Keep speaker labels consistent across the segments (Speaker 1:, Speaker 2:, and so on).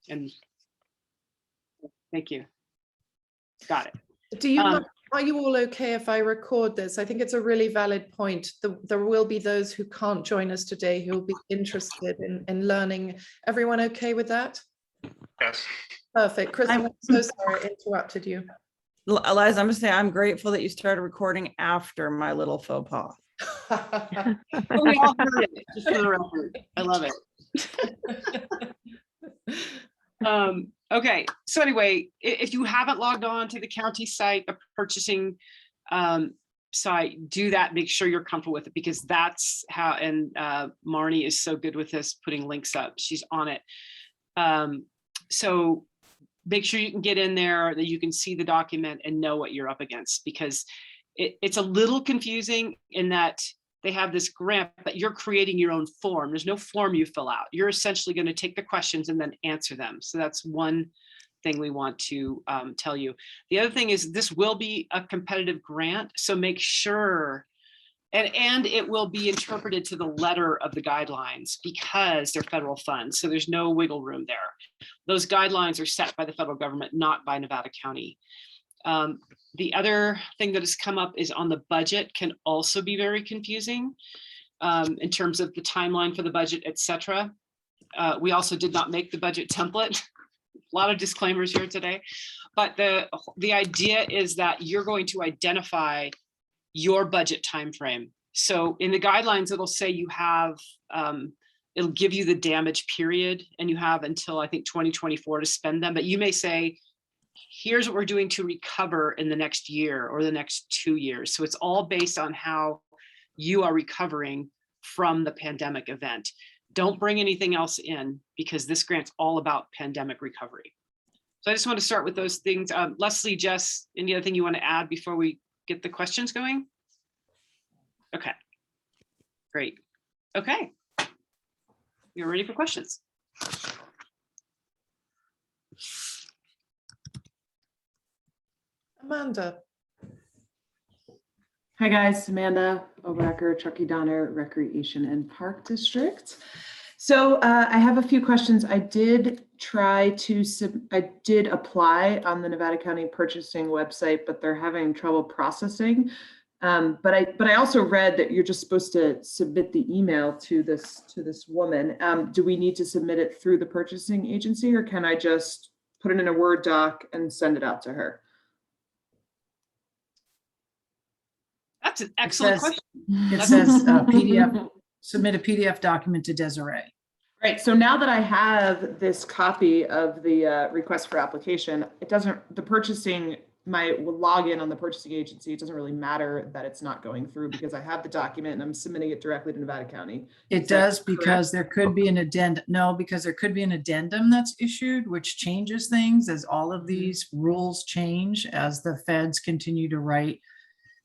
Speaker 1: And thank you. Got it.
Speaker 2: Do you mind, are you all okay if I record this? I think it's a really valid point. There will be those who can't join us today who will be interested in learning. Everyone okay with that?
Speaker 3: Yes.
Speaker 2: Perfect. Chris, I'm so sorry I interrupted you.
Speaker 4: Eliza, I'm gonna say I'm grateful that you started recording after my little faux pas.
Speaker 1: We all heard it, just for the record. I love it. Okay, so anyway, if you haven't logged on to the county site, the purchasing site, do that. Make sure you're comfortable with it, because that's how, and Marnie is so good with this, putting links up. She's on it. So make sure you can get in there, that you can see the document and know what you're up against, because it's a little confusing in that they have this grant, but you're creating your own form. There's no form you fill out. You're essentially going to take the questions and then answer them. So that's one thing we want to tell you. The other thing is this will be a competitive grant. So make sure, and it will be interpreted to the letter of the guidelines, because they're federal funds. So there's no wiggle room there. Those guidelines are set by the federal government, not by Nevada County. The other thing that has come up is on the budget can also be very confusing in terms of the timeline for the budget, etc. We also did not make the budget template. A lot of disclaimers here today, but the idea is that you're going to identify your budget timeframe. So in the guidelines, it'll say you have, it'll give you the damage period, and you have until I think 2024 to spend them, but you may say, here's what we're doing to recover in the next year or the next 2 years. So it's all based on how you are recovering from the pandemic event. Don't bring anything else in, because this grant's all about pandemic recovery. So I just want to start with those things. Leslie, Jess, any other thing you want to add before we get the questions going? Okay, great. Okay, you're ready for questions.
Speaker 2: Amanda.
Speaker 5: Hi guys, Amanda O'Backer, Truckee Donner Recreation and Park District. So I have a few questions. I did apply on the Nevada County purchasing website, but they're having trouble processing. But I also read that you're just supposed to submit the email to this woman. Do we need to submit it through the purchasing agency, or can I just put it in a Word doc and send it out to her?
Speaker 1: That's an excellent question.
Speaker 6: It says PDF, submit a PDF document to Desiree.
Speaker 5: Right, so now that I have this copy of the request for application, it doesn't, my login on the purchasing agency, it doesn't really matter that it's not going through, because I have the document and I'm submitting it directly to Nevada County.
Speaker 6: It does, because there could be an addendum. No, because there could be an addendum that's issued, which changes things as all of these rules change, as the feds continue to write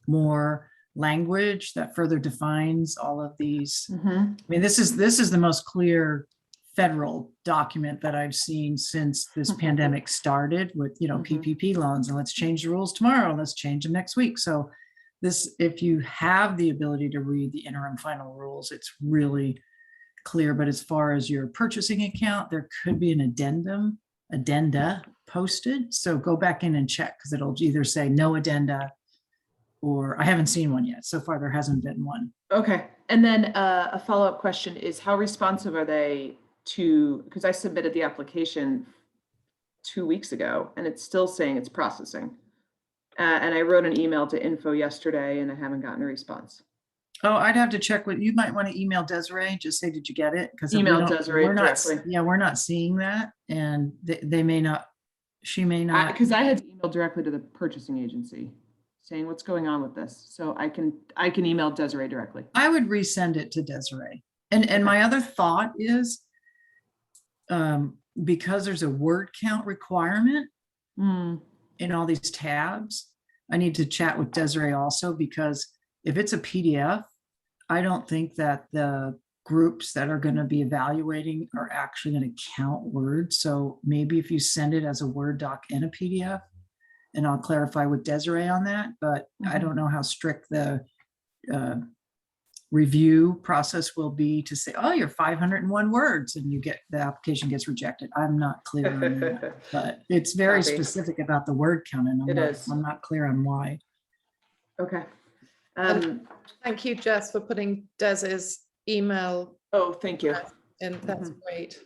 Speaker 6: more language that further defines all of these. I mean, this is the most clear federal document that I've seen since this pandemic started, with, you know, PPP loans, and let's change the rules tomorrow, let's change them next week. So this, if you have the ability to read the interim final rules, it's really clear. But as far as your purchasing account, there could be an addenda posted. So go back in and check, because it'll either say no addenda, or I haven't seen one yet. So far, there hasn't been one.
Speaker 5: Okay, and then a follow-up question is, how responsive are they to, because I submitted the application 2 weeks ago and it's still saying it's processing. And I wrote an email to info yesterday and I haven't gotten a response.
Speaker 6: Oh, I'd have to check what you might want to email Desiree, just say, did you get it? Because
Speaker 5: Email Desiree
Speaker 6: directly. Yeah, we're not seeing that, and they may not, she may not.
Speaker 5: Because I had to email directly to the purchasing agency saying what's going on with this. So I can email Desiree directly.
Speaker 6: I would resend it to Desiree. And my other thought is, because there's a word count requirement in all these tabs, I need to chat with Desiree also, because if it's a PDF, I don't think that the groups that are going to be evaluating are actually going to count words. So maybe if you send it as a Word doc in a PDF, and I'll clarify with Desiree on that, but I don't know how strict the review process will be to say, oh, you're 501 words, and the application gets rejected. I'm not clear on that, but it's very
Speaker 5: Copy.
Speaker 6: specific about the word count, and I'm not clear on why.
Speaker 5: Okay.
Speaker 2: Thank you, Jess, for putting Des's email
Speaker 5: Oh, thank you.
Speaker 2: in. That's great.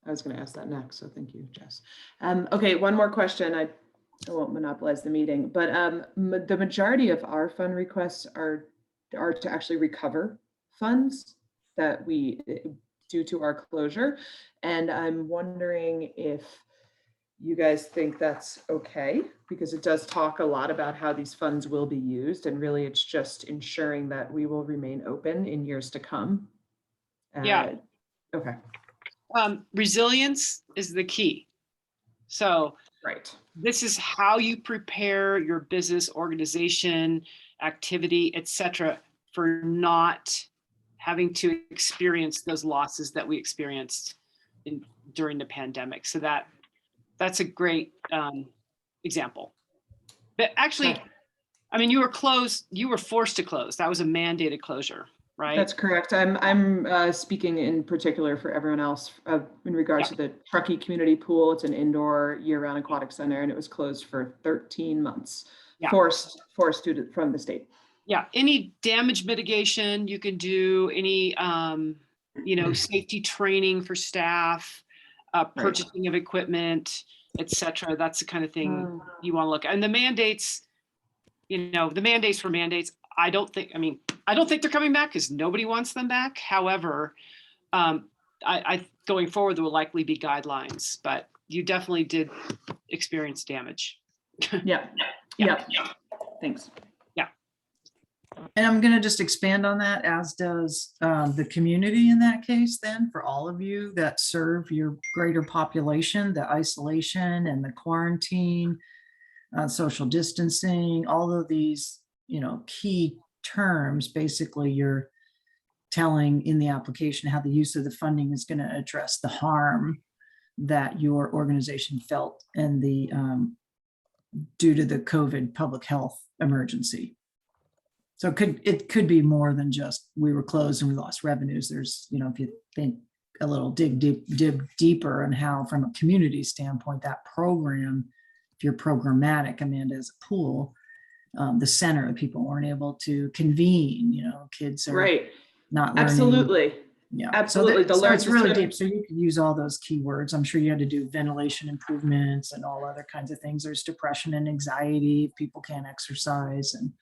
Speaker 5: I was going to ask that next, so thank you, Jess. Okay, one more question. I won't monopolize the meeting, but the majority of our fund requests are to actually recover funds that we due to our closure, and I'm wondering if you guys think that's okay, because it does talk a lot about how these funds will be used, and really it's just ensuring that we will remain open in years to come.
Speaker 1: Yeah.
Speaker 5: Okay.
Speaker 1: Resilience is the key. So
Speaker 5: Right.
Speaker 1: this is how you prepare your business, organization, activity, etc., for not having to experience those losses that we experienced during the pandemic. So that's a great example. But actually,
Speaker 5: Okay.
Speaker 1: I mean, you were closed, you were forced to close. That was a mandated closure, right?
Speaker 5: That's correct. I'm speaking in particular for everyone else in regards to the Truckee Community Pool. It's an indoor year-round aquatic center, and it was closed for 13 months, forced from the state.
Speaker 1: Yeah, any damage mitigation you can do, any safety training for staff, purchasing of equipment, etc. That's the kind of thing you want to look at. And the mandates, the mandates for mandates. I don't think they're coming back because nobody wants them back. However, I going forward there will likely be guidelines, but you definitely did experience damage.
Speaker 5: Yeah. Thanks.
Speaker 6: And I'm going to just expand on that, as does the community in that case, then, for all of you that serve your greater population, the isolation and the quarantine, social distancing, all of these, key terms. Basically, you're telling in the application how the use of the funding is going to address the harm that your organization felt and the due to the COVID public health emergency. So it could be more than just we were closed and we lost revenues. There's, if you think a little dig deeper on how, from a community standpoint, that program, if you're programmatic, Amanda, as a pool, the center, people weren't able to convene, kids are not learning.
Speaker 5: Absolutely.
Speaker 6: Yeah,
Speaker 5: absolutely.
Speaker 6: So it's really deep. So you can use all those keywords. I'm sure you had to do ventilation improvements and all other kinds of things. There's depression and anxiety. People can't exercise and.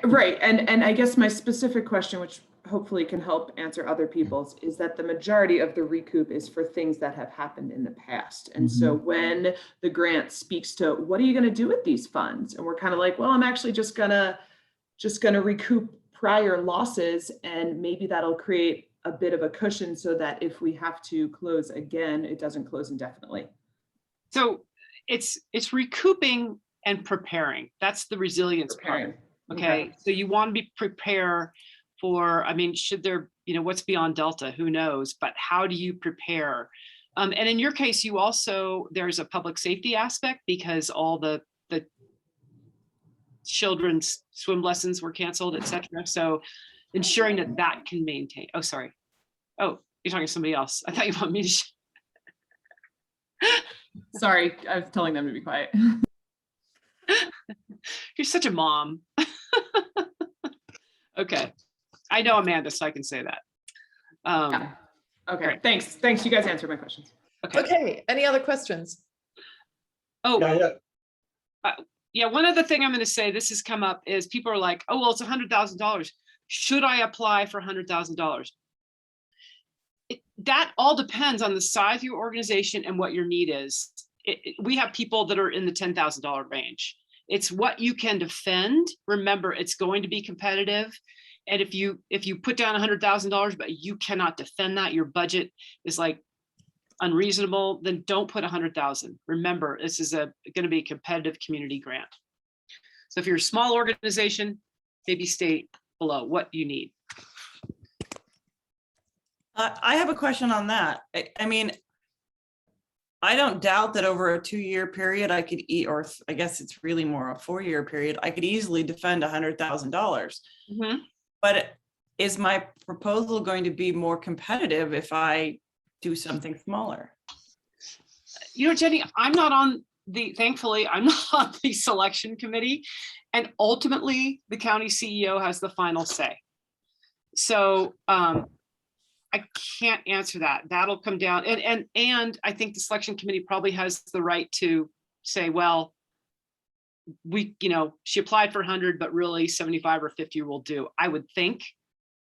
Speaker 5: Right. And I guess my specific question, which hopefully can help answer other people's, is that the majority of the recoup is for things that have happened in the past. And so when the grant speaks to what are you going to do with these funds? And we're kind of like, well, I'm actually just gonna recoup prior losses, and maybe that'll create a bit of a cushion so that if we have to close again, it doesn't close indefinitely.
Speaker 1: So it's recouping and preparing. That's the resilience part. Okay. So you want to be prepared for, should there, what's beyond Delta, who knows, but how do you prepare? And in your case, there's a public safety aspect because all the children's swim lessons were canceled, etc. So ensuring that can maintain. Oh, sorry. Oh, you're talking to somebody else. I thought you wanted me to.
Speaker 5: Sorry, I was telling them to be quiet.
Speaker 1: You're such a mom. Okay. I know Amanda, so I can say that.
Speaker 5: Okay,
Speaker 1: great.
Speaker 5: Thanks. You guys answered my questions.
Speaker 2: Okay. Any other questions?
Speaker 1: Oh, yeah. One other thing I'm going to say, this has come up, is people are like, oh, well, it's $100,000. Should I apply for $100,000? That all depends on the size of your organization and what your need is. We have people that are in the $10,000 range. It's what you can defend. Remember, it's going to be competitive. And if you put down $100,000, but you cannot defend that, your budget is like unreasonable, then don't put 100,000. Remember, this is going to be a competitive community grant. So if you're a small organization, maybe stay below what you need.
Speaker 4: I have a question on that. I don't doubt that over a 2-year period, I could or I guess it's really more a 4-year period, I could easily defend $100,000. But is my proposal going to be more competitive if I do something smaller?
Speaker 1: You know, Jenny, thankfully, I'm not on the selection committee. And ultimately, the county CEO has the final say. So I can't answer that. That'll come down. And I think the selection committee probably has the right to say, well, she applied for 100, but really 75 or 50 will do. I would think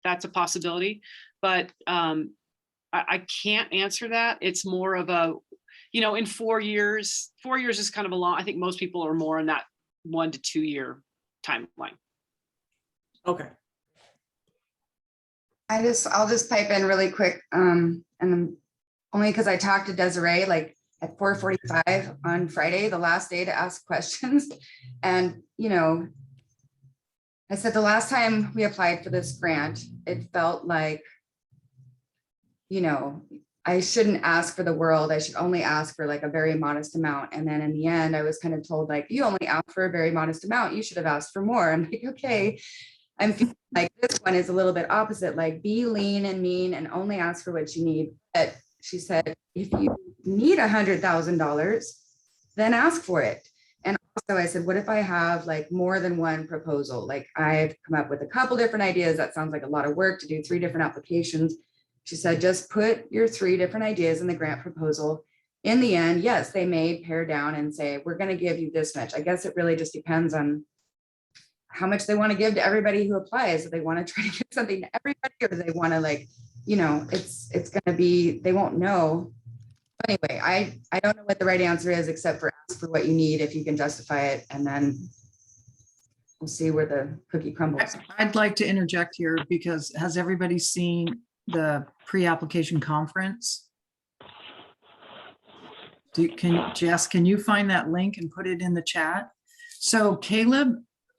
Speaker 1: that's a possibility, but I can't answer that. It's more of a, in 4 years is kind of a long, I think most people are more in that 1 to 2 year timeline.
Speaker 4: Okay.
Speaker 3: I'll just pipe in really quick. And only because I talked to Desiree like at 4:45 on Friday, the last day to ask questions. And, I said the last time we applied for this grant, it felt like, I shouldn't ask for the world. I should only ask for like a very modest amount. And then in the end, I was kind of told like, you only asked for a very modest amount. You should have asked for more. I'm like, okay. I'm feeling like this one is a little bit opposite, like be lean and mean and only ask for what you need. But she said, if you need $100,000, then ask for it. And also I said, what if I have like more than one proposal? Like I've come up with a couple different ideas. That sounds like a lot of work to do 3 different applications. She said, just put your 3 different ideas in the grant proposal. In the end, yes, they may pare down and say, we're going to give you this much. I guess it really just depends on how much they want to give to everybody who applies. If they want to try to give something to everybody, or they want to like, it's going to be, they won't know. Anyway, I don't know what the right answer is, except for ask for what you need if you can justify it. And then we'll see where the cookie crumbles.
Speaker 6: I'd like to interject here because has everybody seen the pre-application conference? Jess, can you find that link and put it in the chat? So Caleb,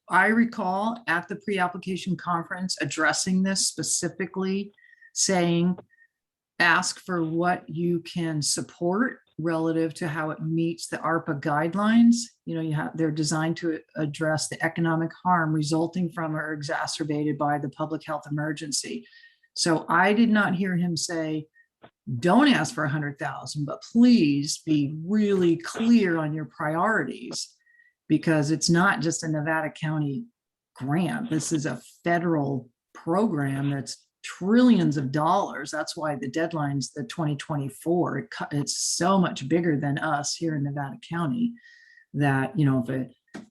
Speaker 6: I recall at the pre-application conference addressing this specifically, saying, ask for what you can support relative to how it meets the ARPA guidelines. They're designed to address the economic harm resulting from or exacerbated by the public health emergency. So I did not hear him say, don't ask for 100,000, but please be really clear on your priorities, because it's not just a Nevada County grant. This is a federal program that's trillions of dollars. That's why the deadline's the 2024. It's so much bigger than us here in Nevada County that,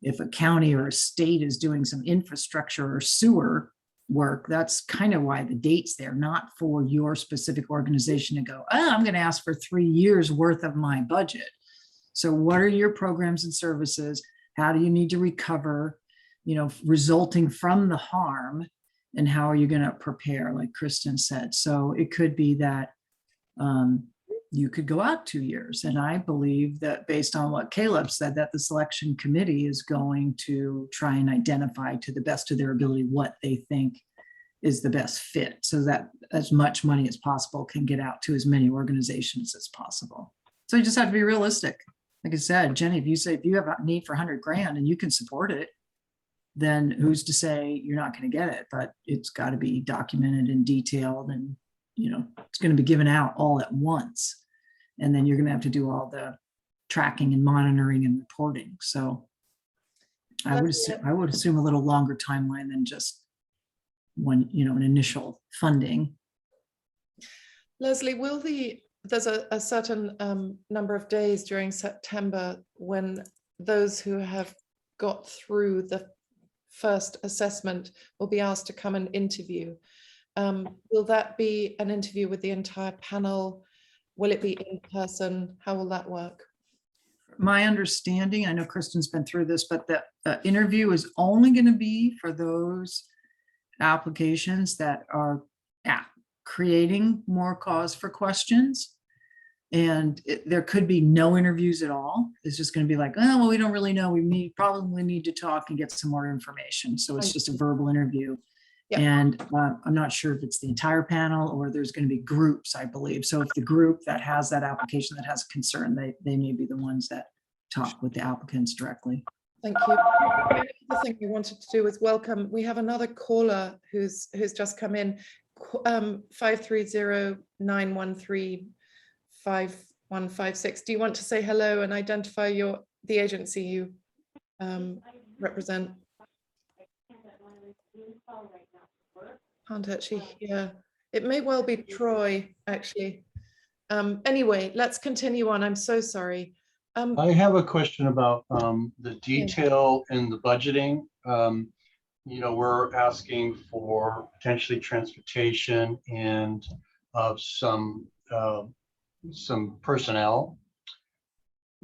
Speaker 6: if a county or a state is doing some infrastructure or sewer work, that's kind of why the date's there, not for your specific organization to go, I'm going to ask for 3 years worth of my budget. So what are your programs and services? How do you need to recover, resulting from the harm? And how are you going to prepare, like Kristen said? So it could be that you could go out 2 years. And I believe that based on what Caleb said, that the selection committee is going to try and identify to the best of their ability what they think is the best fit, so that as much money as possible can get out to as many organizations as possible. So you just have to be realistic. Like I said, Jenny, if you have a need for 100 grand and you can support it, then who's to say you're not going to get it? But it's got to be documented and detailed, and it's going to be given out all at once. And then you're going to have to do all the tracking and monitoring and reporting. So I would assume a little longer timeline than just one, an initial funding.
Speaker 2: Leslie, there's a certain number of days during September when those who have got through the first assessment will be asked to come and interview. Will that be an interview with the entire panel? Will it be in person? How will that work?
Speaker 6: My understanding, I know Kristen's been through this, but the interview is only going to be for those applications that are creating more cause for questions. And there could be no interviews at all. It's just going to be like, oh, well, we don't really know. We probably need to talk and get some more information. So it's just a verbal interview. Yeah. And I'm not sure if it's the entire panel or there's going to be groups, I believe. So if the group that has that application that has a concern, they may be the ones that talk with the applicants directly.
Speaker 2: Thank you. The other thing we wanted to do was welcome. We have another caller who's just come in. 530-913-5156. Do you want to say hello and identify the agency you represent? Can't actually hear. It may well be Troy, actually. Anyway, let's continue on. I'm so sorry.
Speaker 7: I have a question about the detail in the budgeting. You know, we're asking for potentially transportation and some personnel.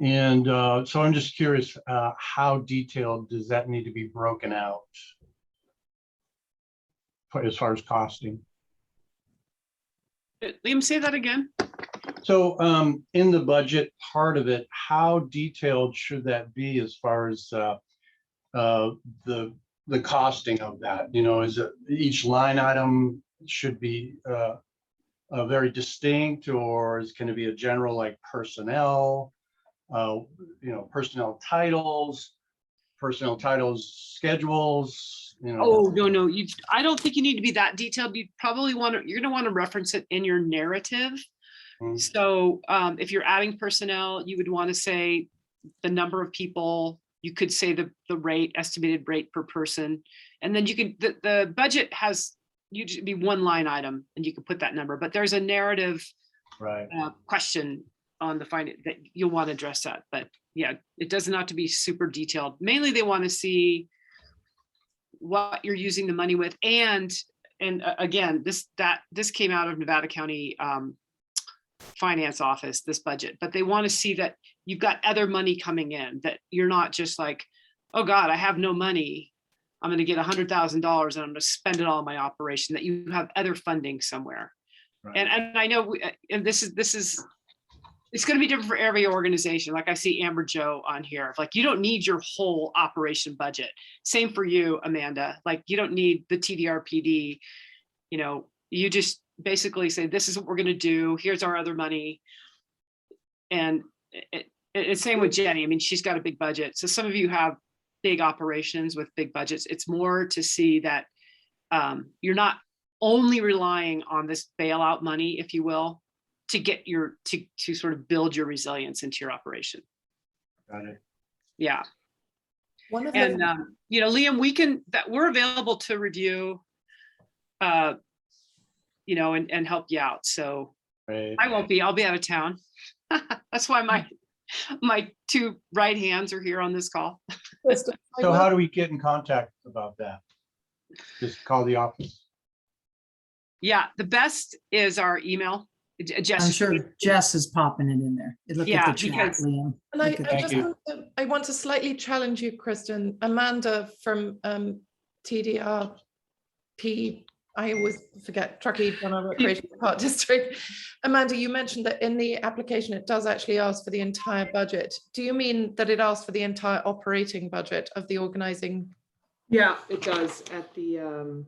Speaker 7: And so I'm just curious, how detailed does that need to be broken out as far as costing?
Speaker 1: Liam, say that again.
Speaker 7: So in the budget part of it, how detailed should that be as far as the costing of that? You know, is it each line item should be very distinct, or is it going to be a general like personnel, you know, personnel titles schedules? You know.
Speaker 1: Oh, no, I don't think you need to be that detailed. You probably you're going to want to reference it in your narrative. So if you're adding personnel, you would want to say the number of people. You could say the rate, estimated rate per person. And then you can, the budget has usually be one line item and you can put that number, but there's a narrative question on the finance that you'll want to address that. But yeah, it doesn't have to be super detailed. Mainly they want to see what you're using the money with. And again, this came out of Nevada County finance office, this budget, but they want to see that you've got other money coming in, that you're not just like, oh God, I have no money, I'm going to get $100,000 and I'm going to spend it all on my operation, that you have other funding somewhere. Right. And I know, and this is it's going to be different for every organization. Like I see Amber Joe on here, like you don't need your whole operation budget. Same for you, Amanda. Like you don't need the TDRPD, you know, you just basically say, this is what we're going to do. Here's our other money. And it's same with Jenny. I mean, she's got a big budget. So some of you have big operations with big budgets. It's more to see that you're not only relying on this bailout money, if you will, to get to sort of build your resilience into your operation.
Speaker 7: Got it.
Speaker 1: Yeah.
Speaker 2: One of
Speaker 1: And
Speaker 2: them,
Speaker 1: you know, Liam, we're available to review, you know, and help you out. So
Speaker 7: Right.
Speaker 1: I'll be out of town. That's why my two right hands are here on this call.
Speaker 7: So how do we get in contact about that? Just call the office.
Speaker 1: Yeah, the best is our email. Jess,
Speaker 6: I'm sure Jess is popping it in there. Look
Speaker 1: Yeah,
Speaker 6: at the chat,
Speaker 1: because-
Speaker 6: Liam.
Speaker 2: and I
Speaker 6: Look at
Speaker 2: just
Speaker 7: you.
Speaker 2: want to slightly challenge you, Kristen. Amanda from TDRP, I always forget, Truckee Donor Recreation Park District. Amanda, you mentioned that in the application, it does actually ask for the entire budget. Do you mean that it asks for the entire operating budget of the organizing?
Speaker 5: Yeah, it does at the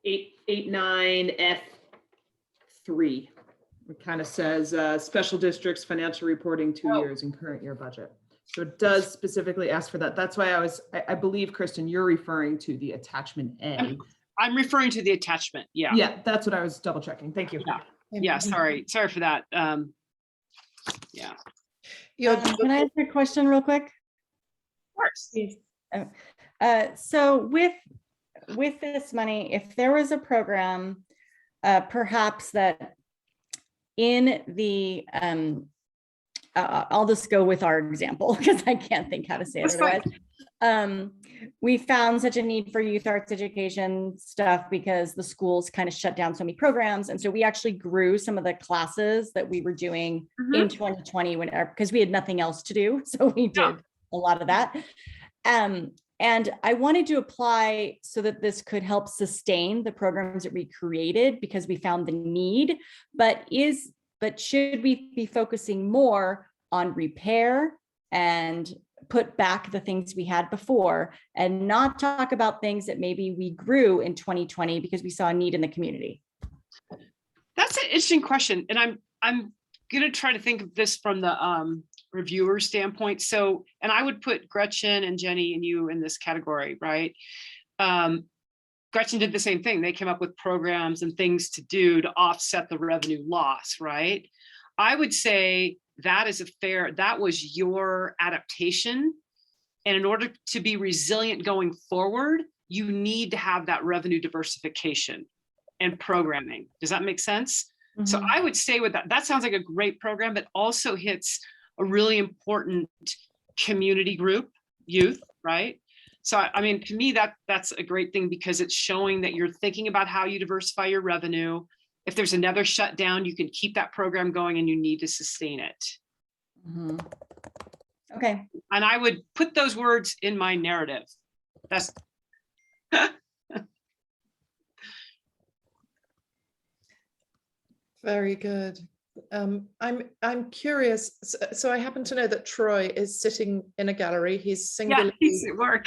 Speaker 5: 89F3. It kind of says special districts financial reporting 2 years and current year budget. So it does specifically ask for that. That's why I believe, Kristen, you're referring to the attachment A.
Speaker 1: I'm referring to the attachment. Yeah.
Speaker 5: Yeah, that's what I was double checking. Thank you.
Speaker 1: Yeah. Sorry for that. Yeah.
Speaker 8: Can I ask a question real quick?
Speaker 1: Of course.
Speaker 8: So with this money, if there was a program, perhaps that in the, I'll just go with our example because I can't think how to say it otherwise. We found such a need for youth arts education stuff because the schools kind of shut down so many programs. And so we actually grew some of the classes that we were doing in 2020 because we had nothing else to do. So we did a lot of that. And I wanted to apply so that this could help sustain the programs that we created because we found the need, but should we be focusing more on repair and put back the things we had before and not talk about things that maybe we grew in 2020 because we saw a need in the community?
Speaker 1: That's an interesting question. And I'm going to try to think of this from the reviewer standpoint. So, and I would put Gretchen and Jenny and you in this category, right? Gretchen did the same thing. They came up with programs and things to do to offset the revenue loss, right? I would say that is that was your adaptation. And in order to be resilient going forward, you need to have that revenue diversification and programming. Does that make sense? So
Speaker 8: Mhm.
Speaker 1: I would say with that sounds like a great program, but also hits a really important community group, youth, right? So, I mean, to me, that's a great thing because it's showing that you're thinking about how you diversify your revenue. If there's another shutdown, you can keep that program going and you need to sustain it.
Speaker 8: Mhm. Okay.
Speaker 1: And I would put those words in my narrative. That's
Speaker 2: Very good. I'm curious. So I happen to know that Troy is sitting in a gallery. He's
Speaker 1: yeah,
Speaker 2: singularly,
Speaker 1: he's at work.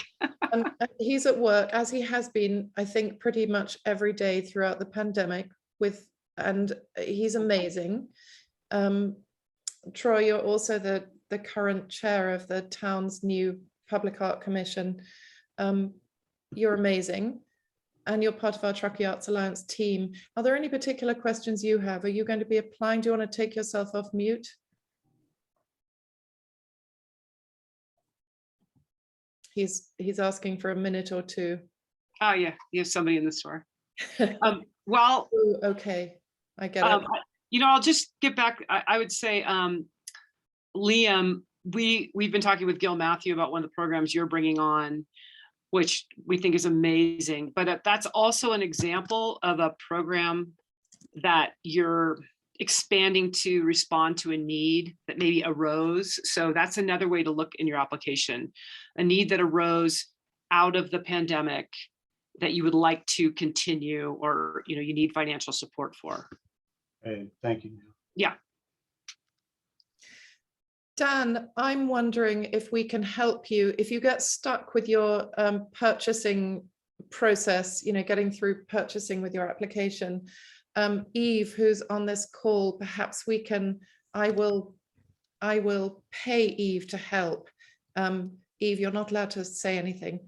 Speaker 2: he's at work, as he has been, I think, pretty much every day throughout the pandemic. And he's amazing. Troy, you're also the current chair of the town's new Public Art Commission. You're amazing. And you're part of our Truckee Arts Alliance team. Are there any particular questions you have? Are you going to be applying? Do you want to take yourself off mute? He's asking for a minute or two.
Speaker 1: Oh yeah, you have somebody in the store. Well,
Speaker 2: Ooh, okay, I get it.
Speaker 1: you know, I'll just get back. I would say, Liam, we've been talking with Gil Matthew about one of the programs you're bringing on, which we think is amazing. But that's also an example of a program that you're expanding to respond to a need that maybe arose. So that's another way to look in your application, a need that arose out of the pandemic that you would like to continue, or you need financial support for.
Speaker 7: Hey, thank you.
Speaker 1: Yeah.
Speaker 2: Dan, I'm wondering if we can help you if you get stuck with your purchasing process, getting through purchasing with your application. Eve, who's on this call, perhaps I will pay Eve to help. Eve, you're not allowed to say anything.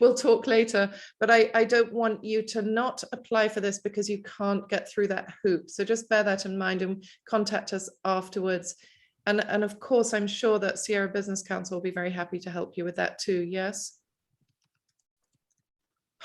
Speaker 2: We'll talk later, but I don't want you to not apply for this because you can't get through that hoop. So just bear that in mind and contact us afterwards. And of course, I'm sure that Sierra Business Council will be very happy to help you with that too. Yes.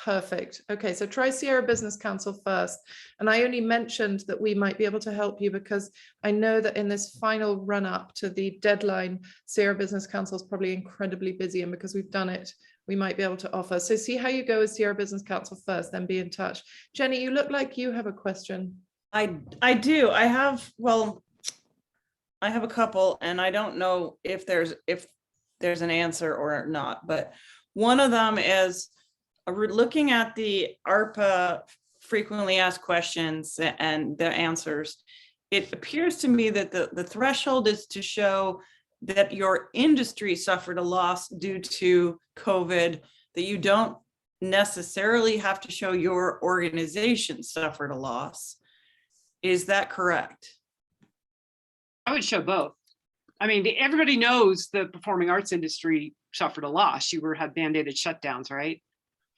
Speaker 2: Perfect. Okay, so try Sierra Business Council first. And I only mentioned that we might be able to help you because I know that in this final run up to the deadline, Sierra Business Council is probably incredibly busy, and because we've done it, we might be able to offer. So see how you go with Sierra Business Council first, then be in touch. Jenny, you look like you have a question.
Speaker 4: I do. I have a couple, and I don't know if there's an answer or not, but one of them is looking at the ARPA frequently asked questions and the answers. It appears to me that the threshold is to show that your industry suffered a loss due to COVID, that you don't necessarily have to show your organization suffered a loss. Is that correct?
Speaker 1: I would show both. I mean, everybody knows the performing arts industry suffered a loss. You had mandated shutdowns, right?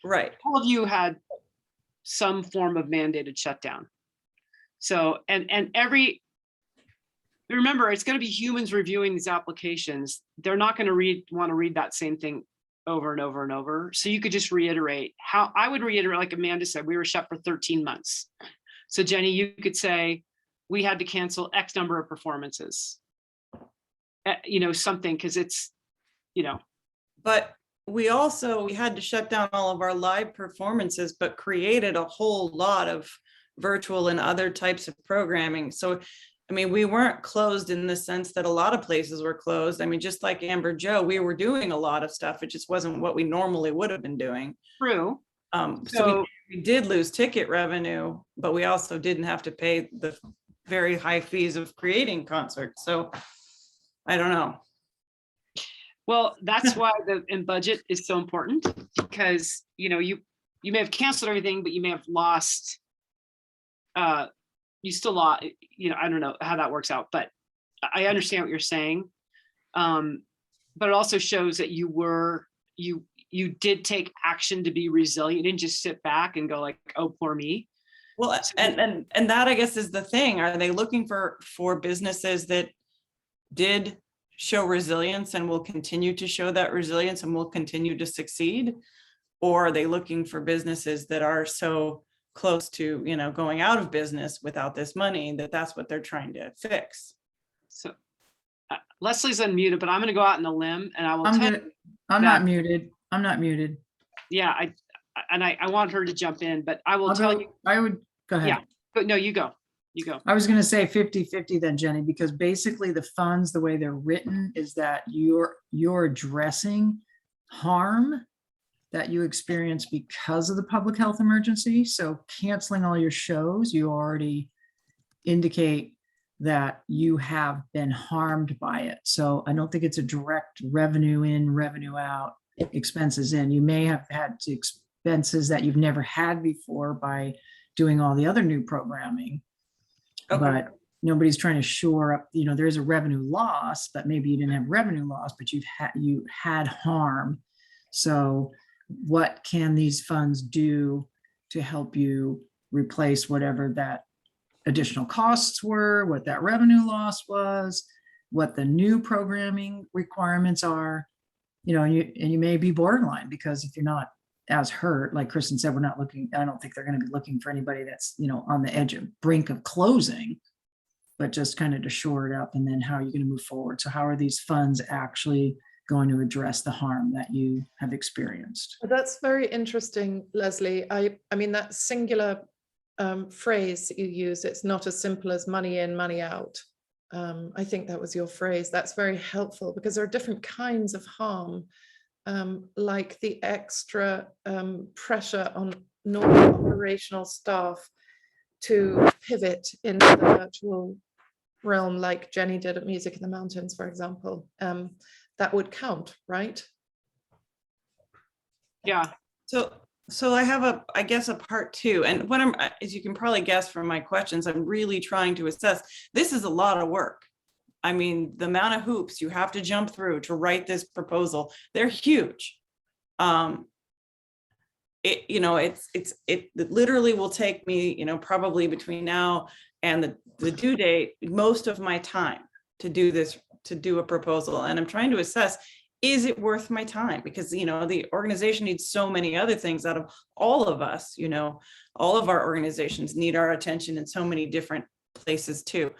Speaker 4: Right.
Speaker 1: All of you had some form of mandated shutdown. So, remember, it's going to be humans reviewing these applications. They're not going to want to read that same thing over and over and over. So you could just reiterate I would reiterate, like Amanda said, we were shut for 13 months. So Jenny, you could say, we had to cancel X number of performances, something, because it's,
Speaker 4: But we had to shut down all of our live performances, but created a whole lot of virtual and other types of programming. So, I mean, we weren't closed in the sense that a lot of places were closed. I mean, just like Amber Joe, we were doing a lot of stuff. It just wasn't what we normally would have been doing.
Speaker 1: true.
Speaker 4: So we did lose ticket revenue, but we also didn't have to pay the very high fees of creating concerts. So I don't know.
Speaker 1: Well, that's why the budget is so important, because you may have canceled everything, but you may have lost. You still lost. I don't know how that works out, but I understand what you're saying. But it also shows that you did take action to be resilient. You didn't just sit back and go like, oh, poor me.
Speaker 4: Well, and that I guess is the thing. Are they looking for businesses that did show resilience and will continue to show that resilience and will continue to succeed? Or are they looking for businesses that are so close to, you know, going out of business without this money that that's what they're trying to fix?
Speaker 1: So Leslie's unmuted, but I'm going to go out on a limb and I will
Speaker 6: I'm
Speaker 1: tell
Speaker 6: good.
Speaker 1: you,
Speaker 6: I'm
Speaker 1: that-
Speaker 6: not muted. I'm not muted.
Speaker 1: yeah, I want her to jump in, but I will
Speaker 6: I'll
Speaker 1: tell
Speaker 6: go,
Speaker 1: you,
Speaker 6: I would, go ahead.
Speaker 1: Yeah. but no, you go.
Speaker 6: I was gonna say 50-50 then, Jenny, because basically the funds, the way they're written is that you're addressing harm that you experience because of the public health emergency. So canceling all your shows, you already indicate that you have been harmed by it. So I don't think it's a direct revenue in, revenue out, expenses in. You may have had expenses that you've never had before by doing all the other new programming.
Speaker 4: Okay.
Speaker 6: But nobody's trying to shore up, you know, there is a revenue loss, but maybe you didn't have revenue loss, but you had harm. So what can these funds do to help you replace whatever that additional costs were, what that revenue loss was, what the new programming requirements are, you know, and you may be borderline, because if you're not as hurt, like Kristen said, we're not looking, I don't think they're going to be looking for anybody that's, you know, on the edge of brink of closing, but just kind of to shore it up. And then how are you going to move forward? So how are these funds actually going to address the harm that you have experienced?
Speaker 2: That's very interesting, Leslie. I mean, that singular phrase that you use, it's not as simple as money in, money out. I think that was your phrase. That's very helpful, because there are different kinds of harm, like the extra pressure on normal operational staff to pivot into the virtual realm, like Jenny did at Music in the Mountains, for example. That would count, right?
Speaker 1: Yeah.
Speaker 4: So I have I guess a part two. And what as you can probably guess from my questions, I'm really trying to assess, this is a lot of work. I mean, the amount of hoops you have to jump through to write this proposal, they're huge. It literally will take me, you know, probably between now and the due date, most of my time to do this, to do a proposal. And I'm trying to assess, is it worth my time? Because, you know, the organization needs so many other things out of all of us, you know, all of our organizations need our attention in so many different places too.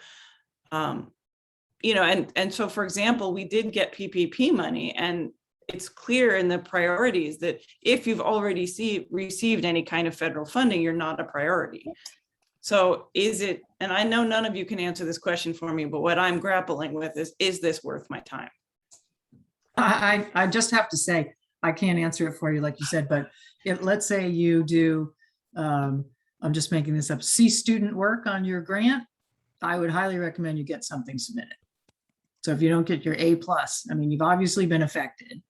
Speaker 4: You know, and so, for example, we did get PPP money, and it's clear in the priorities that if you've already received any kind of federal funding, you're not a priority. So is it, and I know none of you can answer this question for me, but what I'm grappling with is this worth my time?
Speaker 6: I just have to say, I can't answer it for you, like you said, but let's say you do, I'm just making this up, C student work on your grant, I would highly recommend you get something submitted. So if you don't get your A+, I mean, you've obviously been affected,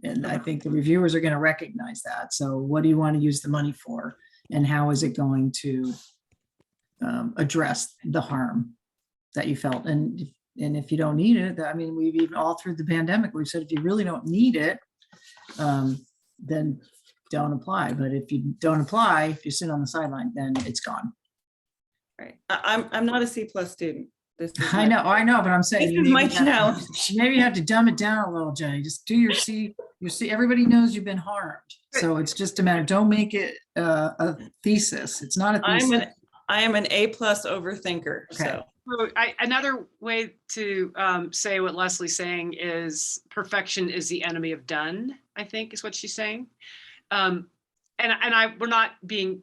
Speaker 6: and I think the reviewers are going to recognize that. So what do you want to use the money for, and how is it going to address the harm that you felt? And if you don't need it, I mean, we've even all through the pandemic, we've said, if you really don't need it, then don't apply. But if you don't apply, if you sit on the sideline, then it's gone.
Speaker 4: Right. I'm not a C+ student. This is
Speaker 6: I know, but I'm saying
Speaker 4: this
Speaker 6: you
Speaker 4: is my
Speaker 6: maybe have-
Speaker 4: challenge.
Speaker 6: maybe you have to dumb it down a little, Jenny. Just do your C. Everybody knows you've been harmed, so it's just a matter. Don't make it a thesis. It's not a thesis.
Speaker 4: I am an A+ overthinker.
Speaker 6: Okay.
Speaker 4: So
Speaker 1: Another way to say what Leslie's saying is perfection is the enemy of done, I think is what she's saying. We're not being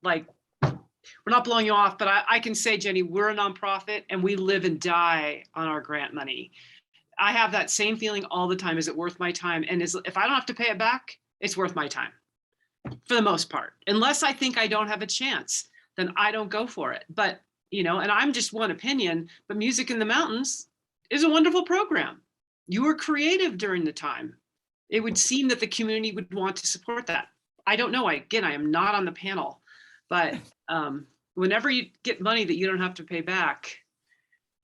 Speaker 1: like, we're not blowing you off, but I can say, Jenny, we're a nonprofit and we live and die on our grant money. I have that same feeling all the time. Is it worth my time? And if I don't have to pay it back, it's worth my time for the most part. Unless I think I don't have a chance, then I don't go for it. But, you know, and I'm just one opinion, but Music in the Mountains is a wonderful program. You were creative during the time. It would seem that the community would want to support that. I don't know. I am not on the panel, but whenever you get money that you don't have to pay back,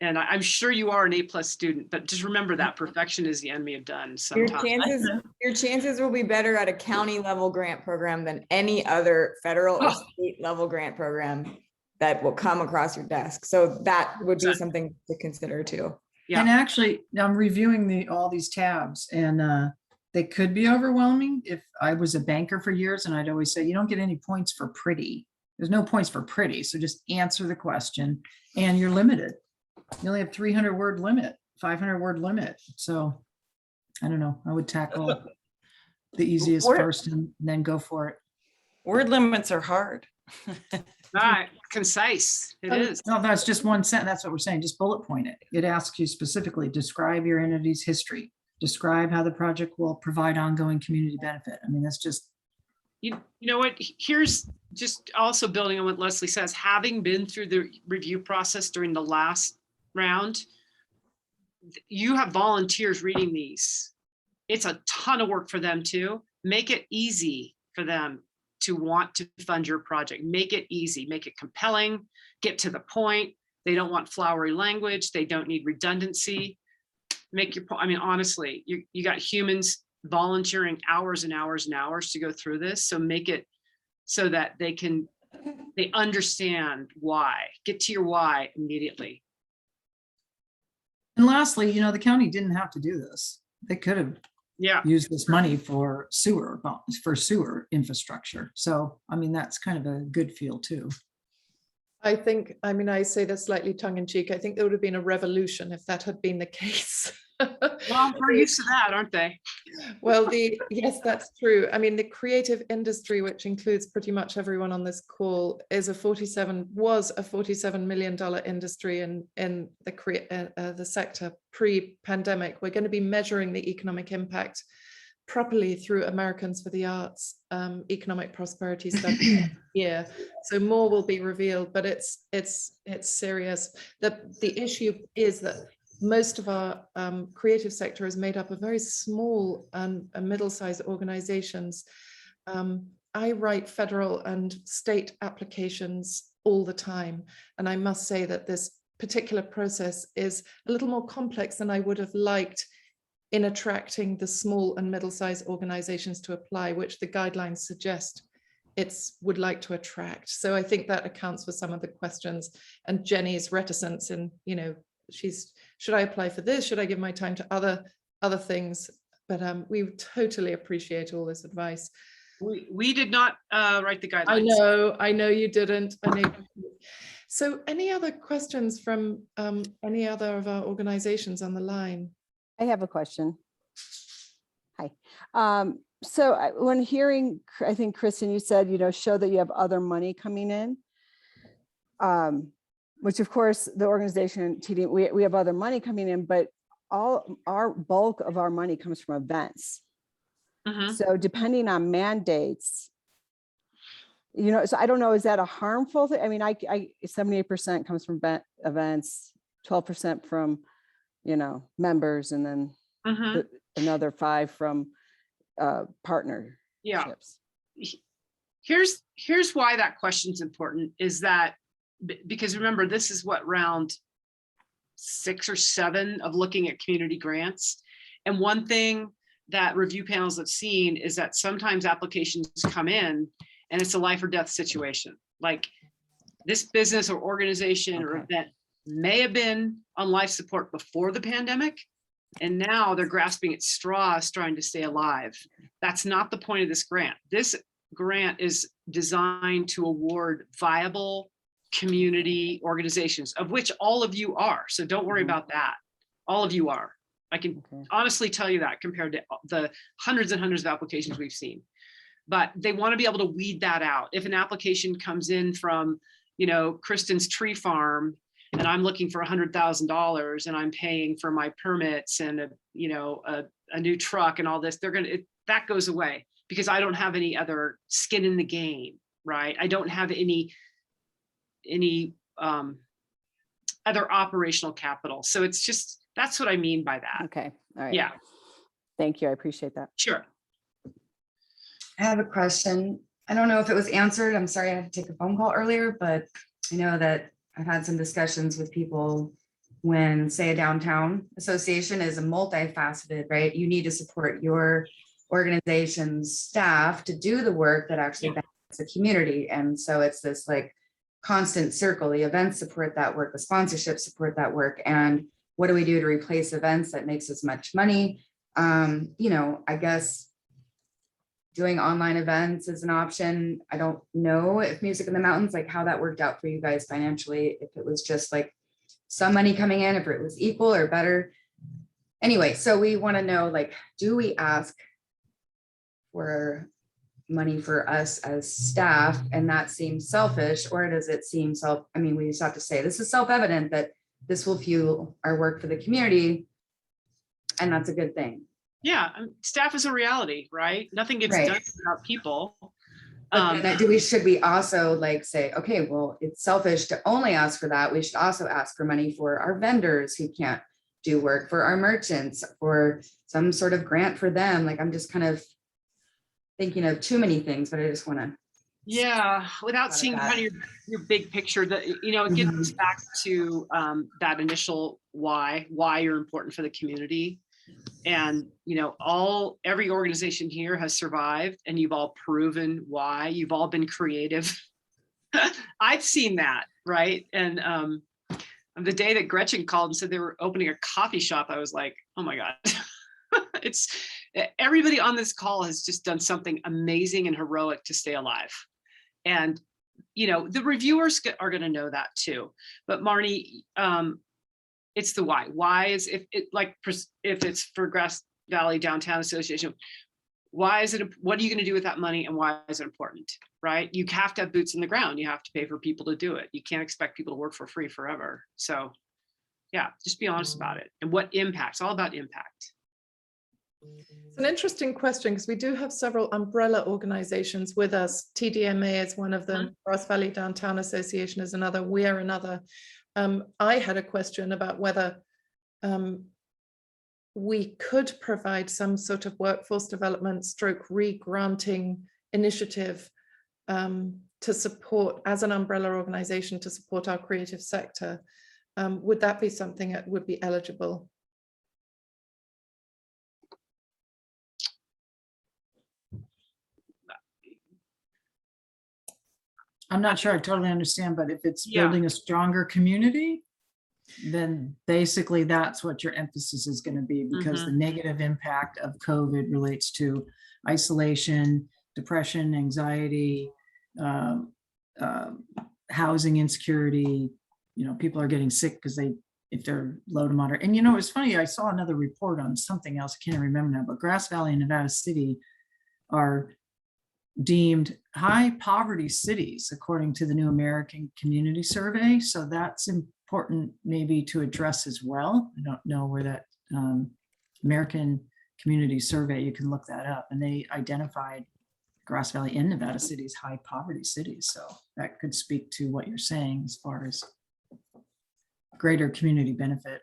Speaker 1: And I'm sure you are an A+ student, but just remember that perfection is the enemy of done
Speaker 9: Your
Speaker 1: sometimes.
Speaker 9: chances will be better at a county level grant program than any other federal or state level grant program that will come across your desk. So that would be something to consider too.
Speaker 1: Yeah.
Speaker 6: And actually, I'm reviewing all these tabs, and they could be overwhelming. If I was a banker for years, and I'd always say, you don't get any points for pretty. There's no points for pretty. So just answer the question, and you're limited. You only have 300-word limit, 500-word limit. So I don't know. I would tackle the easiest first and then go for it.
Speaker 4: Word limits are hard.
Speaker 1: Right. Concise. It is.
Speaker 6: No, that's just one sentence. That's what we're saying. Just bullet point it. It asks you specifically, describe your entity's history. Describe how the project will provide ongoing community benefit. I mean, that's just.
Speaker 1: You know what? Here's just also building on what Leslie says, having been through the review process during the last round, you have volunteers reading these. It's a ton of work for them too. Make it easy for them to want to fund your project. Make it easy, make it compelling, get to the point. They don't want flowery language. They don't need redundancy. Make your point. I mean, honestly, you got humans volunteering hours and hours and hours to go through this. So make it so that they understand why. Get to your why immediately.
Speaker 6: And lastly, the county didn't have to do this. They could have used this money for sewer infrastructure. So, I mean, that's kind of a good feel too.
Speaker 2: I think, I mean, I say that slightly tongue in cheek. I think there would have been a revolution if that had been the case.
Speaker 1: Well, we're used to that, aren't they?
Speaker 2: Well, yes, that's true. I mean, the creative industry, which includes pretty much everyone on this call, was a $47 million industry in the sector pre-pandemic. We're going to be measuring the economic impact properly through Americans for the Arts economic prosperity study year. So more will be revealed, but it's serious. The issue is that most of our creative sector is made up of very small and middle-sized organizations. I write federal and state applications all the time. And I must say that this particular process is a little more complex than I would have liked in attracting the small and middle-sized organizations to apply, which the guidelines suggest would like to attract. So I think that accounts for some of the questions and Jenny's reticence in, should I apply for this? Should I give my time to other things? But we totally appreciate all this advice.
Speaker 1: We did not write the guidelines.
Speaker 2: I know you didn't. So any other questions from any other of our organizations on the line?
Speaker 10: I have a question. Hi. So when hearing, I think, Kristen, you said, show that you have other money coming in, which of course the organization TD, we have other money coming in, but all our bulk of our money comes from events.
Speaker 1: Mm-hmm.
Speaker 10: So depending on mandates, so I don't know, is that a harmful thing? I mean, I 78% comes from events, 12% from, members, and then
Speaker 1: Mm-hmm.
Speaker 10: another 5 from partnerships.
Speaker 1: Yeah. Here's why that question's important is that, because remember, this is what round 6 or 7 of looking at community grants. And one thing that review panels have seen is that sometimes applications come in and it's a life or death situation. Like this business or organization or event may have been on life support before the pandemic, and now they're grasping at straws trying to stay alive. That's not the point of this grant. This grant is designed to award viable community organizations, of which all of you are. So don't worry about that. All of you are. I can honestly tell you that compared to the hundreds and hundreds of applications we've seen. But they want to be able to weed that out. If an application comes in from, Kristen's tree farm, and I'm looking for $100,000 and I'm paying for my permits and a new truck and all this, that goes away because I don't have any other skin in the game, right? I don't have any other operational capital. So it's just, that's what I mean by that.
Speaker 10: Okay. All right.
Speaker 1: Yeah.
Speaker 10: Thank you. I appreciate that.
Speaker 1: Sure.
Speaker 3: I have a question. I don't know if it was answered. I'm sorry I had to take a phone call earlier, but I know that I've had some discussions with people when, say, a downtown association is a multifaceted, right? You need to support your organization's staff to do the work that actually benefits the community. And so it's this like constant circle. The events support that work, the sponsorships support that work. And what do we do to replace events that makes as much money? You know, I guess doing online events is an option. I don't know if Music in the Mountains, like how that worked out for you guys financially, if it was just like some money coming in, if it was equal or better. Anyway, so we want to know, like, do we ask for money for us as staff and that seems selfish, or does it seem I mean, we just have to say this is self-evident that this will fuel our work for the community, and that's a good thing.
Speaker 1: Yeah, staff is a reality, right? Nothing gets
Speaker 3: Right.
Speaker 1: done without people.
Speaker 3: But then should we also like say, okay, well, it's selfish to only ask for that. We should also ask for money for our vendors who can't do work, for our merchants, for some sort of grant for them. Like, I'm just kind of thinking of too many things, but I just want to.
Speaker 1: Yeah, without seeing kind of your big picture, that, you know, it gets back to that initial why you're important for the community. And, you know, every organization here has survived, and you've all proven why. You've all been creative. I've seen that, right? And the day that Gretchen called and said they were opening a coffee shop, I was like, oh my God. It's everybody on this call has just done something amazing and heroic to stay alive. And, you know, the reviewers are going to know that too. But Marnie, it's the why. Why is, if it's for Grass Valley Downtown Association, why is it, what are you going to do with that money, and why is it important, right? You have to have boots in the ground. You have to pay for people to do it. You can't expect people to work for free forever. So yeah, just be honest about it. And what impacts, all about impact.
Speaker 2: It's an interesting question, because we do have several umbrella organizations with us. TDMA is one of them. Grass Valley Downtown Association is another. We are another. I had a question about whether we could provide some sort of workforce development stroke re-granting initiative to support, as an umbrella organization, to support our creative sector. Would that be something that would be eligible?
Speaker 6: I'm not sure I totally understand, but if it's building a stronger community, then basically that's what your emphasis is going to be, because the negative impact of COVID relates to isolation, depression, anxiety, housing insecurity. You know, people are getting sick because if they're low to moderate. And, you know, it's funny, I saw another report on something else, I can't remember now, but Grass Valley and Nevada City are deemed high poverty cities according to the New American Community Survey. So that's important maybe to address as well. I don't know where that American Community Survey, you can look that up, and they identified Grass Valley and Nevada City as high poverty cities. So that could speak to what you're saying as far as greater community benefit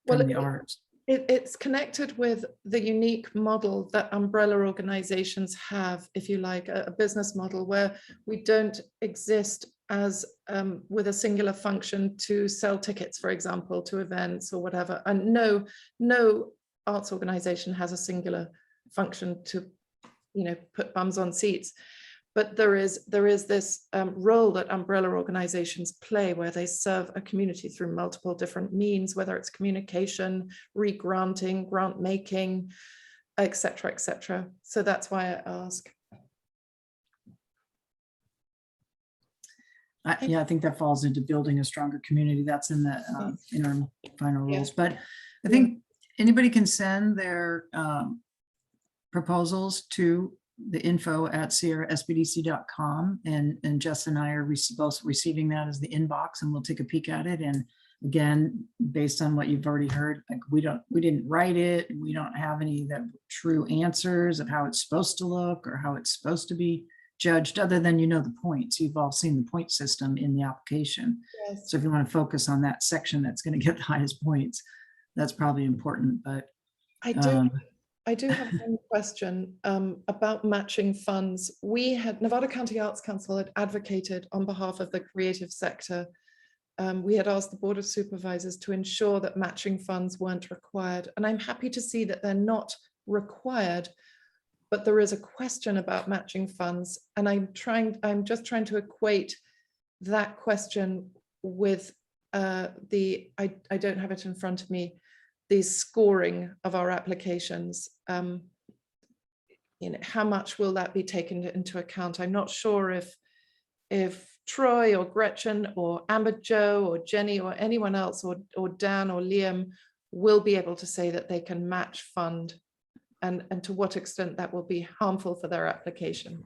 Speaker 6: from the arts.
Speaker 2: It's connected with the unique model that umbrella organizations have, if you like, a business model where we don't exist as with a singular function to sell tickets, for example, to events or whatever. And no arts organization has a singular function to, you know, put bums on seats. But there is this role that umbrella organizations play, where they serve a community through multiple different means, whether it's communication, re-granting, grant making, et cetera, et cetera. So that's why I ask.
Speaker 6: Yeah, I think that falls into building a stronger community. That's in the interim final rules. But I think anybody can send their proposals to the info@sierraspdc.com, and Jess and I are both receiving that as the inbox, and we'll take a peek at it. And again, based on what you've already heard, like we didn't write it, we don't have any of the true answers of how it's supposed to look or how it's supposed to be judged, other than, you know, the points. You've all seen the point system in the application.
Speaker 2: Yes.
Speaker 6: So if you want to focus on that section that's going to get the highest points, that's probably important. But
Speaker 2: I do have one question about matching funds. Nevada County Arts Council had advocated on behalf of the creative sector we had asked the Board of Supervisors to ensure that matching funds weren't required. And I'm happy to see that they're not required, but there is a question about matching funds. And I'm just trying to equate that question with I don't have it in front of me, the scoring of our applications. How much will that be taken into account? I'm not sure if Troy or Gretchen or Amber Jo or Jenny or anyone else or Dan or Liam will be able to say that they can match fund, and to what extent that will be harmful for their application.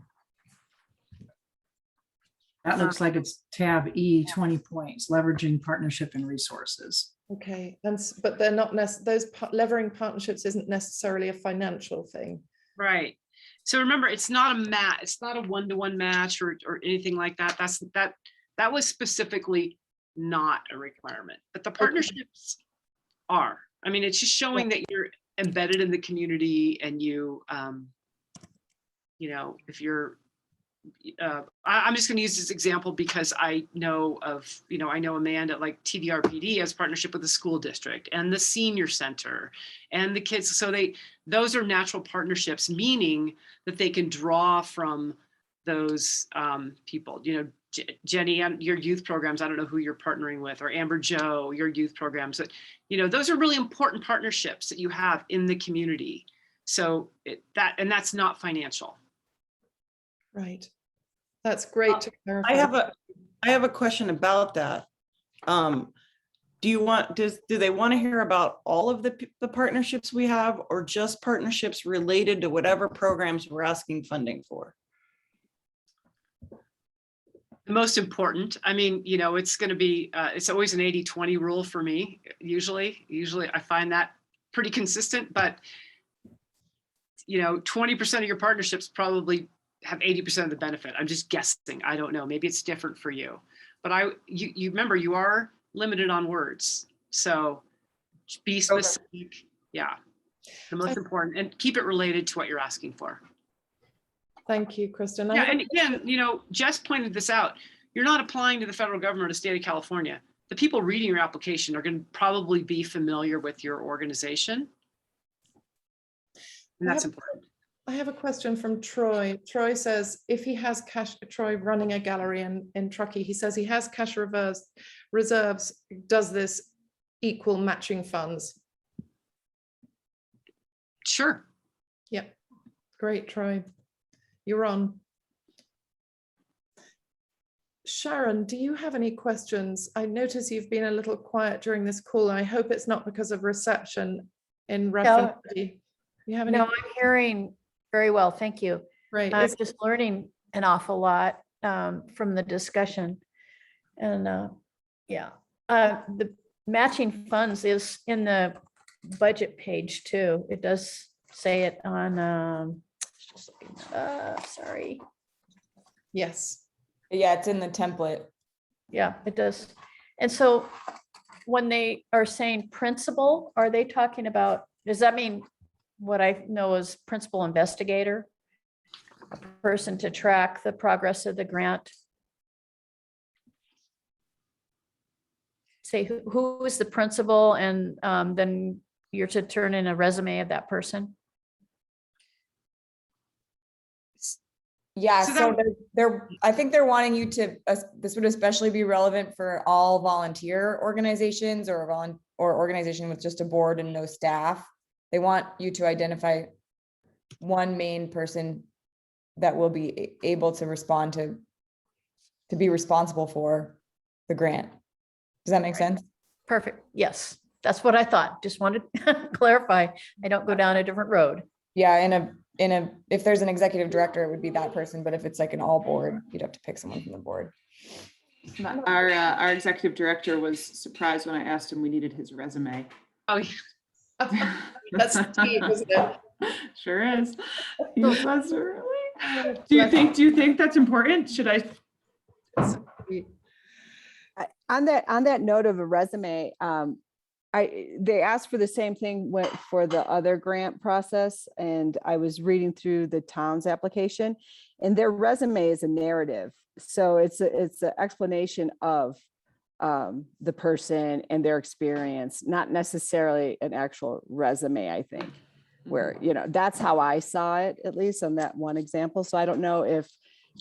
Speaker 6: That looks like it's tab E, 20 points, leveraging partnership and resources.
Speaker 2: Okay, but they're not levering partnerships isn't necessarily a financial thing.
Speaker 1: Right. So remember, it's not a match. It's not a one-to-one match or anything like that. That was specifically not a requirement, but the partnerships are. I mean, it's just showing that you're embedded in the community, and you know, if you're, I'm just going to use this example because I know Amanda, like TDRPD has partnership with the school district and the senior center and the kids. So those are natural partnerships, meaning that they can draw from those people. You know, Jenny, and your youth programs, I don't know who you're partnering with, or Amber Jo, your youth programs. You know, those are really important partnerships that you have in the community. So that's not financial.
Speaker 2: Right. That's great to clarify.
Speaker 4: I have a question about that. Do they want to hear about all of the partnerships we have, or just partnerships related to whatever programs we're asking funding for?
Speaker 1: The most important, I mean, you know, it's going to be, it's always an 80-20 rule for me. Usually I find that pretty consistent, but you know, 20% of your partnerships probably have 80% of the benefit. I'm just guessing. I don't know. Maybe it's different for you, but you remember, you are limited on words. So be specific. Okay. Yeah. The most important, and keep it related to what you're asking for.
Speaker 2: Thank you, Kristen.
Speaker 1: Yeah, and again, you know, Jess pointed this out. You're not applying to the federal government or the state of California. The people reading your application are going to probably be familiar with your organization. And that's important.
Speaker 2: I have a question from Troy. Troy says, if he has cash, Troy running a gallery in Truckee, he says he has cash reserves. Does this equal matching funds?
Speaker 1: Sure.
Speaker 2: Yep. Great, Troy. You're on. Sharon, do you have any questions? I notice you've been a little quiet during this call. I hope it's not because of reception in reference. You have any?
Speaker 11: No, I'm hearing very well. Thank you.
Speaker 2: Right.
Speaker 11: I'm just learning an awful lot from the discussion. And the matching funds is in the budget page too. It does say it on, just looking sorry.
Speaker 2: Yes.
Speaker 9: Yeah, it's in the template.
Speaker 11: Yeah, it does. And so when they are saying principal, are they talking about, does that mean what I know is principal investigator, a person to track the progress of the grant? Say who is the principal, and then you're to turn in a resume of that person?
Speaker 9: Yeah,
Speaker 1: So
Speaker 9: so I think they're wanting you to, this would especially be relevant for all volunteer organizations or organization with just a board and no staff. They want you to identify one main person that will be able to respond to be responsible for the grant. Does that make sense?
Speaker 11: Perfect. Yes, that's what I thought. Just wanted to clarify. I don't go down a different road.
Speaker 9: Yeah, if there's an executive director, it would be that person, but if it's like an all board, you'd have to pick someone from the board.
Speaker 5: Our executive director was surprised when I asked him we needed his resume.
Speaker 1: Oh, yeah.
Speaker 2: That's Steve, isn't it?
Speaker 5: Sure is. He was really. Do you think that's important? Should I?
Speaker 10: On that note of a resume, they asked for the same thing for the other grant process, and I was reading through the town's application, and their resume is a narrative. So it's an explanation of the person and their experience, not necessarily an actual resume, I think, where, you know, that's how I saw it, at least on that one example. So I don't know if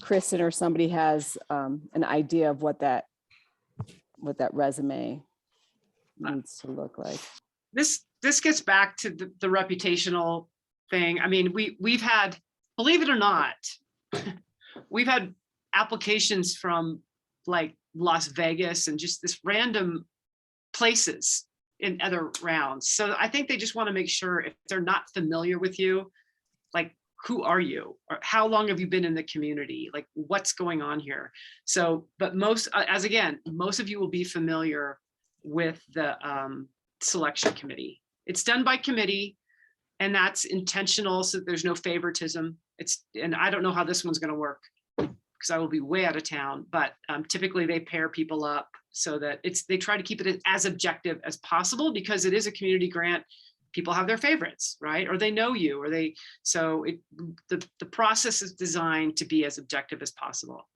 Speaker 10: Kristen or somebody has an idea of what that resume needs to look like.
Speaker 1: This gets back to the reputational thing. I mean, we've had, believe it or not, we've had applications from like Las Vegas and just this random places in other rounds. So I think they just want to make sure, if they're not familiar with you, like, who are you? Or how long have you been in the community? Like, what's going on here? So, but most of you will be familiar with the selection committee. It's done by committee, and that's intentional, so that there's no favoritism. And I don't know how this one's going to work, because I will be way out of town, but typically they pair people up so that they try to keep it as objective as possible, because it is a community grant. People have their favorites, right? Or they know you, or the process is designed to be as objective as possible.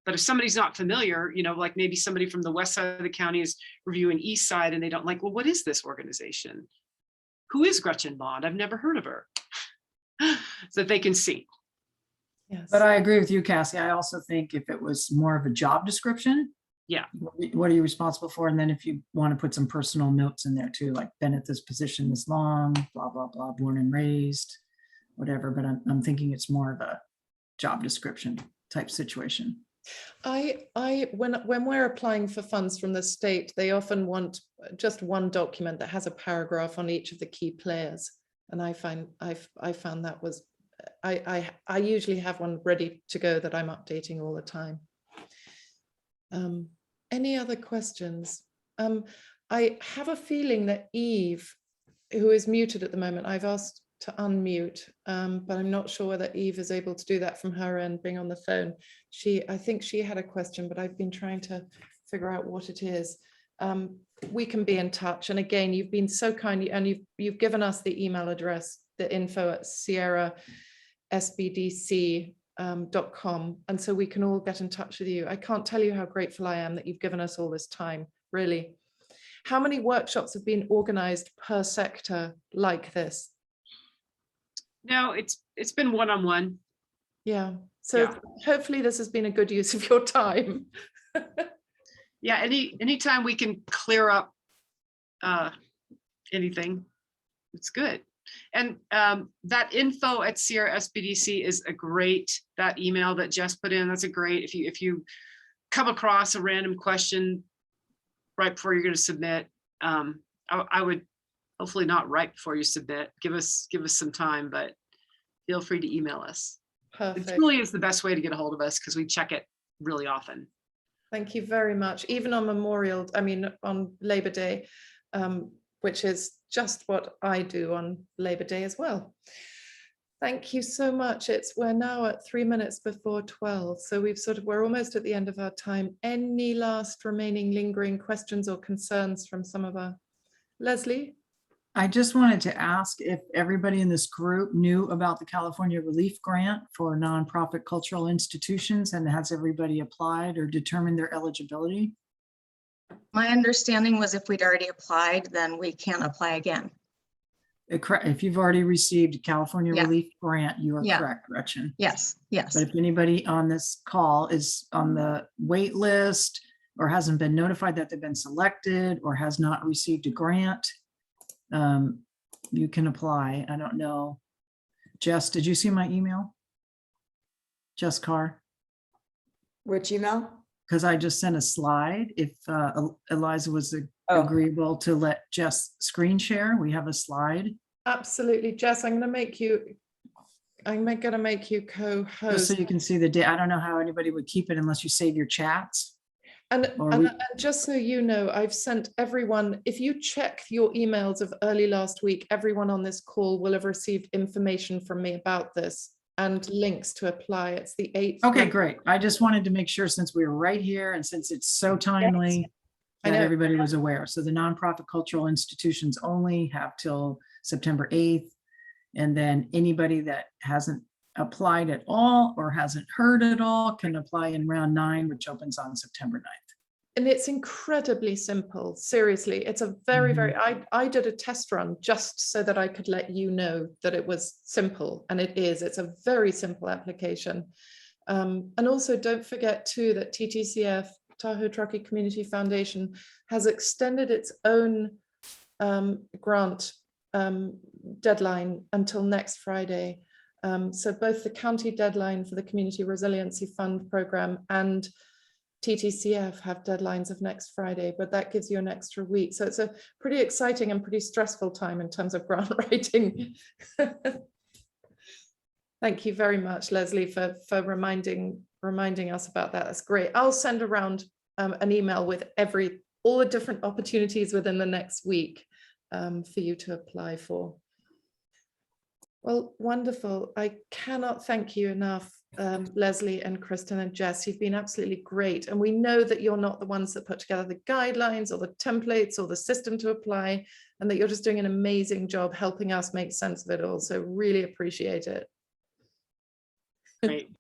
Speaker 1: But if somebody's not familiar, you know, like maybe somebody from the west side of the county is reviewing east side and they don't like, well, what is this organization? Who is Gretchen Bond? I've never heard of her. So that they can see.
Speaker 2: Yes.
Speaker 6: But I agree with you, Cassie. I also think if it was more of a job description,
Speaker 1: Yeah.
Speaker 6: what are you responsible for? And then if you want to put some personal notes in there too, like been at this position this long, blah, blah, blah, born and raised, whatever. But I'm thinking it's more of a job description type situation.
Speaker 2: When we're applying for funds from the state, they often want just one document that has a paragraph on each of the key players. And I found that was, I usually have one ready to go that I'm updating all the time. Any other questions? I have a feeling that Eve, who is muted at the moment, I've asked to unmute, but I'm not sure whether Eve is able to do that from her end, being on the phone. I think she had a question, but I've been trying to figure out what it is. We can be in touch. And again, you've been so kind, and you've given us the email address, the info@sierrasbdc.com. And so we can all get in touch with you. I can't tell you how grateful I am that you've given us all this time, really. How many workshops have been organized per sector like this?
Speaker 1: No, it's been one-on-one.
Speaker 2: Yeah. So hopefully this has been a good use of your time.
Speaker 1: Yeah, anytime we can clear up anything, it's good. And that info@sierrasbdc is a great, that email that Jess put in, that's a great, if you come across a random question right before you're going to submit, I would, hopefully not right before you submit, give us some time, but feel free to email us.
Speaker 2: Perfect.
Speaker 1: It truly is the best way to get a hold of us, because we check it really often.
Speaker 2: Thank you very much. Even on on Labor Day, which is just what I do on Labor Day as well. Thank you so much. We're now at 3 minutes before 12. So we're almost at the end of our time. Any last remaining lingering questions or concerns from some of our, Leslie?
Speaker 6: I just wanted to ask if everybody in this group knew about the California Relief Grant for nonprofit cultural institutions, and has everybody applied or determined their eligibility?
Speaker 12: My understanding was if we'd already applied, then we can't apply again.
Speaker 6: If you've already received a California
Speaker 12: Yeah.
Speaker 6: Relief Grant, you are
Speaker 12: Yeah.
Speaker 6: correct, Gretchen.
Speaker 12: Yes, yes.
Speaker 6: But if anybody on this call is on the wait list or hasn't been notified that they've been selected or has not received a grant, you can apply. I don't know. Jess, did you see my email? Jess Carr?
Speaker 9: Which email?
Speaker 6: Because I just sent a slide. If Eliza was agreeable to let Jess screen share, we have a slide.
Speaker 2: Absolutely, Jess. I'm going to make you co-host.
Speaker 6: Just so you can see the day. I don't know how anybody would keep it unless you save your chats.
Speaker 2: And just so you know, I've sent everyone, if you check your emails of early last week, everyone on this call will have received information from me about this and links to apply. It's the 8th.
Speaker 6: Okay, great. I just wanted to make sure, since we were right here and since it's so timely, that everybody was aware. So the nonprofit cultural institutions only have till September 8th. And then anybody that hasn't applied at all or hasn't heard at all can apply in round 9, which opens on September 9th.
Speaker 2: And it's incredibly simple. Seriously, it's a very, very, I did a test run just so that I could let you know that it was simple, and it is. It's a very simple application. And also don't forget too that TTCF, Tahoe Truckee Community Foundation, has extended its own grant deadline until next Friday. So both the county deadline for the Community Resiliency Fund program and TTCF have deadlines of next Friday, but that gives you an extra week. So it's a pretty exciting and pretty stressful time in terms of grant writing. Thank you very much, Leslie, for reminding us about that. That's great. I'll send around an email with all the different opportunities within the next week for you to apply for. Well, wonderful. I cannot thank you enough, Leslie and Kristen and Jess. You've been absolutely great. And we know that you're not the ones that put together the guidelines or the templates or the system to apply, and that you're just doing an amazing job helping us make sense of it all. So really appreciate it.
Speaker 1: Great.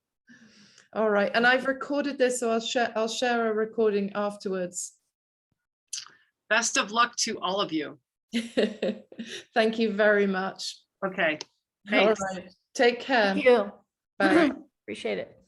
Speaker 2: All right. And I've recorded this, so I'll share a recording afterwards.
Speaker 1: Best of luck to all of you.
Speaker 2: Thank you very much.
Speaker 1: Okay.
Speaker 2: All
Speaker 1: Thanks.
Speaker 2: right. Take care.
Speaker 11: Thank you.
Speaker 2: Bye.
Speaker 11: Appreciate it.